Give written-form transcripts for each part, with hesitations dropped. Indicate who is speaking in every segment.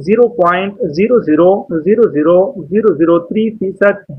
Speaker 1: 0.000003%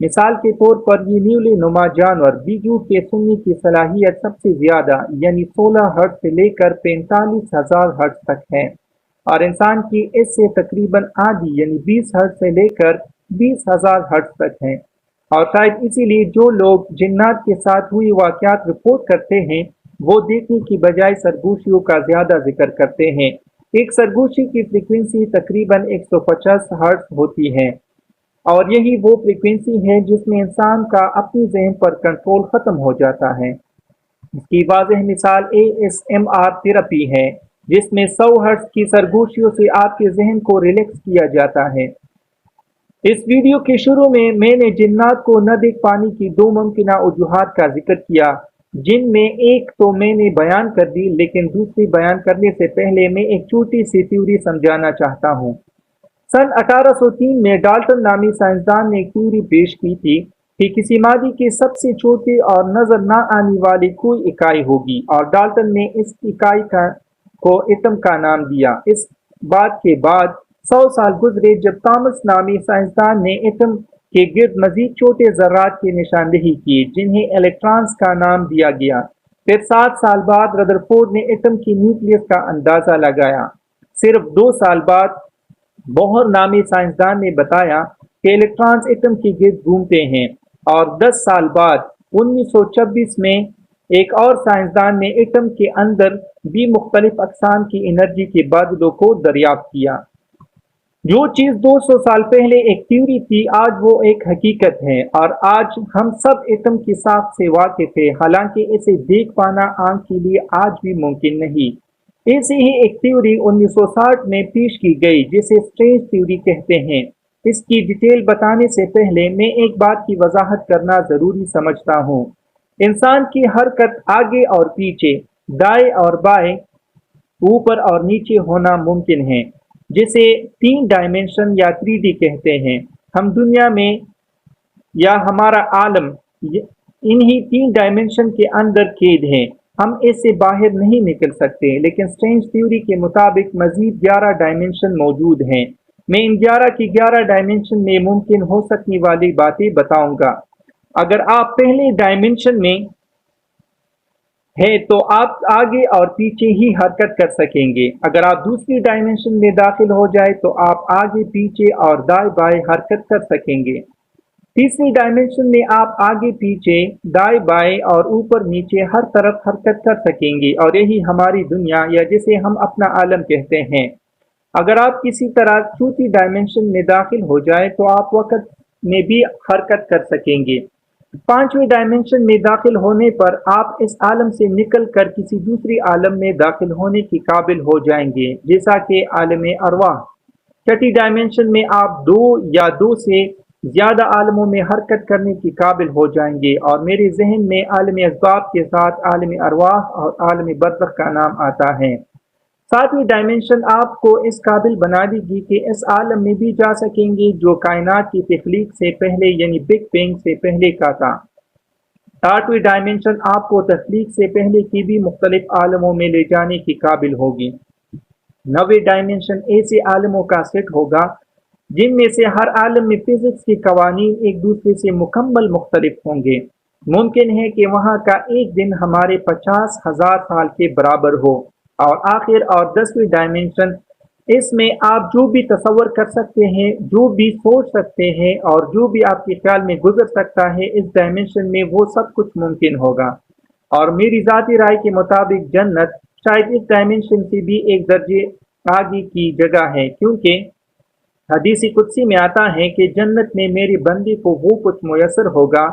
Speaker 1: مثال کے طور پر یہ نیولے نما جانور بیجو کے سننے کی صلاحیت سب سے زیادہ یعنی 16 ہرٹز سے لے کر 45,000 ہرٹز تک ہے، اور انسان کی اس سے تقریباً آدھی یعنی 20 ہرٹز سے لے کر 20,000 ہرٹز تک ہے۔ اور شاید اسی لیے جو لوگ جنات کے ساتھ ہوئی واقعات رپورٹ کرتے ہیں وہ دیکھنے کی بجائے سرگوشیوں کا زیادہ ذکر کرتے ہیں۔ ایک سرگوشی کی فریکوینسی تقریباً 150 ہرٹز ہوتی ہے، اور یہی وہ فریکوینسی ہے جس میں انسان کا اپنی ذہن پر کنٹرول ختم ہو جاتا ہے۔ اس کی واضح مثال ASMR تھراپی ہے، جس میں 100 ہرٹز کی سرگوشیوں سے آپ کے ذہن کو ریلیکس کیا جاتا ہے۔ اس ویڈیو کے شروع میں نے جنات کو نہ دیکھ پانے کی 2 ممکنہ وجوہات کا ذکر کیا، جن میں ایک تو میں نے بیان کر دی، لیکن دوسری بیان کرنے سے پہلے میں ایک چھوٹی سی تھیوری سمجھانا چاہتا ہوں۔ سن 1803 میں ڈالٹن نامی سائنسدان نے ایک تھیوری پیش کی تھی کہ کسی مادے کی سب سے چھوٹی اور نظر نہ آنے والی کوئی اکائی ہوگی، اور ڈالٹن نے اس اکائی کو ایٹم کا نام دیا۔ اس بات کے بعد 100 سال گزرے جب تامس نامی سائنسدان نے ایٹم کے گرد مزید چھوٹے ذرات کی نشاندہی کی جنہیں الیکٹرانز کا نام دیا گیا۔ پھر 7 سال بعد ردرفورڈ نے ایٹم کی نیوکلیس کا اندازہ لگایا۔ صرف 2 سال بعد بوہر نامی سائنسدان نے بتایا کہ الیکٹرانز ایٹم کے گرد گھومتے ہیں، اور 10 سال بعد 1926 میں ایک اور سائنسدان نے ایٹم کے اندر بھی مختلف اقسام کی انرجی کے بادلوں کو دریافت کیا۔ جو چیز 200 سال پہلے ایک تھیوری تھی آج وہ ایک حقیقت ہے، اور آج ہم سب ایٹم کی ساخت سے واقف ہیں، حالانکہ اسے دیکھ پانا آنکھ کے لیے آج بھی ممکن نہیں۔ ایسی ہی ایک تھیوری 1960 میں پیش کی گئی جسے اسٹرینج تھیوری کہتے ہیں۔ اس کی ڈیٹیل بتانے سے پہلے میں ایک بات کی وضاحت کرنا ضروری سمجھتا ہوں۔ انسان کی حرکت آگے اور پیچھے، دائیں اور بائیں، اوپر اور نیچے ہونا ممکن ہے، جسے 3 ڈائمینشن یا 3D کہتے ہیں۔ ہم دنیا میں یا ہمارا عالم انہی 3 ڈائمینشن کے اندر قید ہیں، ہم اس سے باہر نہیں نکل سکتے، لیکن اسٹرینج تھیوری کے مطابق مزید 11 ڈائمینشن موجود ہیں۔ میں ان 11 کی 11 ڈائمینشن میں ممکن ہو سکنے والی باتیں بتاؤں گا۔ اگر آپ پہلے ڈائمینشن میں ہے تو آپ آگے اور پیچھے ہی حرکت کر سکیں گے۔ اگر آپ دوسری ڈائمینشن میں داخل ہو جائے تو آپ آگے پیچھے اور دائیں بائیں حرکت کر سکیں گے۔ تیسری ڈائمینشن میں آپ آگے پیچھے، دائیں بائیں اور اوپر نیچے ہر طرف حرکت کر سکیں گے، اور یہی ہماری دنیا یا جسے ہم اپنا عالم کہتے ہیں۔ اگر آپ کسی طرح چوتھی ڈائمینشن میں داخل ہو جائے تو آپ وقت میں بھی حرکت کر سکیں گے۔ 5ویں ڈائمینشن میں داخل ہونے پر آپ اس عالم سے نکل کر کسی دوسری عالم میں داخل ہونے کے قابل ہو جائیں گے، جیسا کہ عالم ارواح۔ 6ٹھی ڈائمینشن میں آپ 2 یا 2 سے زیادہ عالموں میں حرکت کرنے کے قابل ہو جائیں گے، اور میرے ذہن میں عالم اسباب کے ساتھ عالم ارواح اور عالم برزخ کا نام آتا ہے۔ 7ویں ڈائمینشن آپ کو اس قابل بنا دے گی کہ اس عالم میں بھی جا سکیں گے جو کائنات کی تخلیق سے پہلے یعنی بگ بینگ سے پہلے کا تھا۔ 8ویں ڈائمینشن آپ کو تخلیق سے پہلے کی بھی مختلف عالموں میں لے جانے کے قابل ہوگی۔ 9ویں ڈائمینشن ایسے عالموں کا سیٹ ہوگا جن میں سے ہر عالم میں فزکس کے قوانین ایک دوسرے سے مکمل مختلف ہوں گے۔ ممکن ہے کہ وہاں کا ایک دن ہمارے 50,000 سال کے برابر ہو۔ اور آخر اور 10ویں ڈائمینشن، اس میں آپ جو بھی تصور کر سکتے ہیں، جو بھی سوچ سکتے ہیں اور جو بھی آپ کے خیال میں گزر سکتا ہے، اس ڈائمینشن میں وہ سب کچھ ممکن ہوگا۔ اور میری ذاتی رائے کے مطابق جنت شاید اس ڈائمینشن سے بھی ایک درجے آگے کی جگہ ہے، کیونکہ حدیث قدسی میں آتا ہے کہ جنت میں میرے بندے کو وہ کچھ میسر ہوگا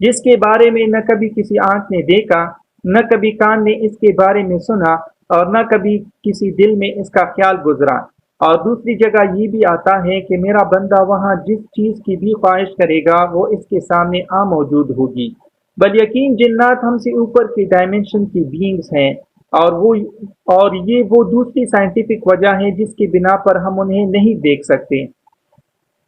Speaker 1: جس کے بارے میں نہ کبھی کسی آنکھ نے دیکھا، نہ کبھی کان نے اس کے بارے میں سنا، اور نہ کبھی کسی دل میں اس کا خیال گزرا۔ اور دوسری جگہ یہ بھی آتا ہے کہ میرا بندہ وہاں جس چیز کی بھی خواہش کرے گا وہ اس کے سامنے موجود ہوگی۔ بل یقین جنات ہم سے اوپر کی ڈائمینشن کی بینگز ہیں، اور یہ وہ دوسری سائنٹیفک وجہ ہے جس کی بنا پر ہم انہیں نہیں دیکھ سکتے۔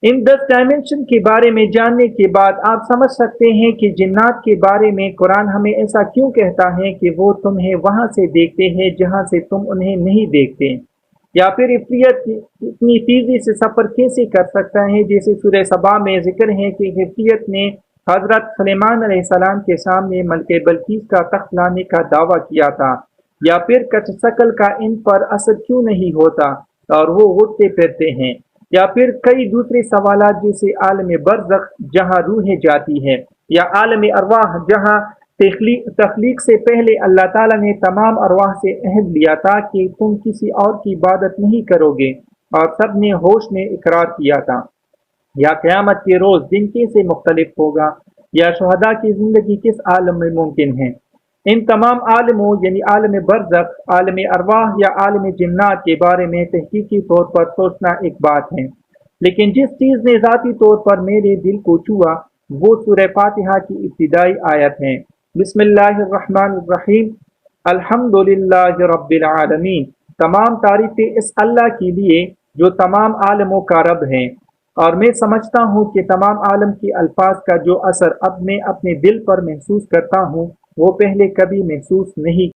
Speaker 1: ان 10 ڈائمینشن کے بارے میں جاننے کے بعد آپ سمجھ سکتے ہیں کہ جنات کے بارے میں قرآن ہمیں ایسا کیوں کہتا ہے کہ وہ تمہیں وہاں سے دیکھتے ہیں جہاں سے تم انہیں نہیں دیکھتے۔ یا پھر افریت اتنی تیزی سے سفر کیسے کر سکتا ہے؟ جیسے سورہ سبا میں ذکر ہے کہ افریت نے حضرت سلیمان علیہ السلام کے سامنے ملکہ بلقیس کا تخت لانے کا دعویٰ کیا تھا، یا پھر کچ شکل کا ان پر اثر کیوں نہیں ہوتا اور وہ اڑتے پھرتے ہیں، یا پھر کئی دوسرے سوالات جیسے عالم برزخ جہاں روحیں جاتی ہے، یا عالم ارواح جہاں تخلیق سے پہلے اللہ تعالیٰ نے تمام ارواح سے عہد لیا تھا کہ تم کسی اور کی عبادت نہیں کرو گے، اور سب نے ہوش میں اقرار کیا تھا، یا قیامت کے روز دن کیسے مختلف ہوگا، یا شہداء کی زندگی کس عالم میں ممکن ہے۔ ان تمام عالموں یعنی عالم برزخ، عالم ارواح یا عالم جنات کے بارے میں تحقیقی طور پر سوچنا ایک بات ہے، لیکن جس چیز نے ذاتی طور پر میرے دل کو چھوا وہ سورہ فاتحہ کی ابتدائی آیت ہے، بسم اللہ الرحمن الرحیم، الحمد للہ رب العالمین۔ تمام تعریفیں اس اللہ کے لیے جو تمام عالموں کا رب ہے، اور میں سمجھتا ہوں کہ تمام عالم کے الفاظ کا جو اثر اب میں اپنے دل پر محسوس کرتا ہوں وہ پہلے کبھی محسوس نہیں